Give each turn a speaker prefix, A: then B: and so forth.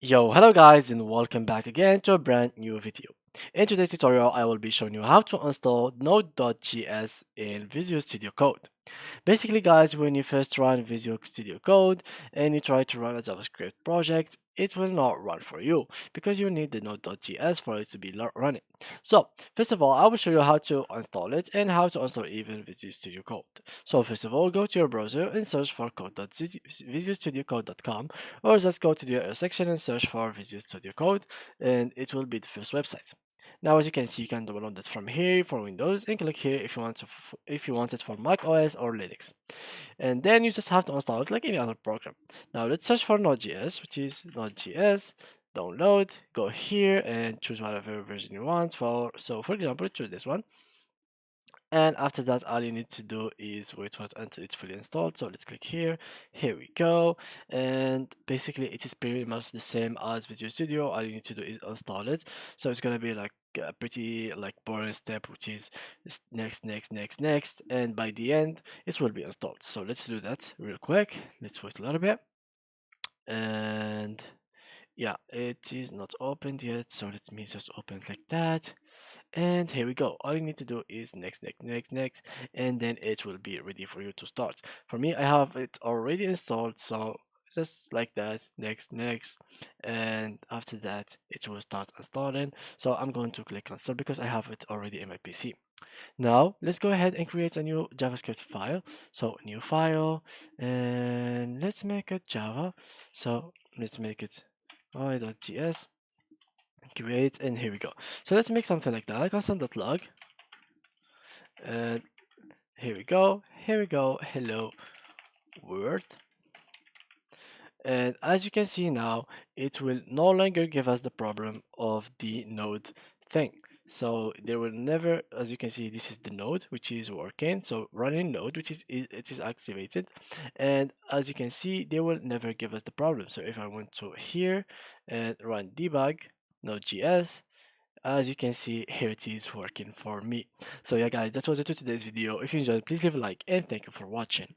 A: Yo, hello guys and welcome back again to a brand new video. In today's tutorial, I will be showing you how to install Node.js in Visual Studio Code. Basically guys, when you first run Visual Studio Code and you try to run a JavaScript project, it will not run for you because you need the Node.js for it to be running. So first of all, I will show you how to install it and how to install even Visual Studio Code. So first of all, go to your browser and search for code.visualstudiocode.com, or just go to the other section and search for Visual Studio Code and it will be the first website. Now, as you can see, you can download it from here for Windows and click here if you want to, if you want it for Mac OS or Linux. And then you just have to install it like any other program. Now let's search for Node.js, which is Node.js. Download, go here and choose whatever version you want. For example, choose this one. And after that, all you need to do is wait for it until it's fully installed. So let's click here. Here we go. And basically, it is pretty much the same as Visual Studio. All you need to do is install it. So it's gonna be like a pretty like boring step, which is next, next, next, next, and by the end, it will be installed. So let's do that real quick. Let's wait a little bit. And yeah, it is not opened yet. So let me just open it like that. And here we go. All you need to do is next, next, next, next, and then it will be ready for you to start. For me, I have it already installed, so just like that, next, next, and after that, it will start installing. So I'm going to click install because I have it already in my PC. Now, let's go ahead and create a new JavaScript file. So new file, and let's make it Java. So let's make it y.ts. Great, and here we go. So let's make something like that, console.log, and here we go, hello world. And as you can see now, it will no longer give us the problem of the node thing. So there will never, as you can see, this is the node which is working. So running node, which is it is activated, and as you can see, they will never give us the problem. So if I went to here and run debug node.js, as you can see, here it is working for me. So yeah guys, that was it to today's video. If you enjoyed, please leave a like and thank you for watching.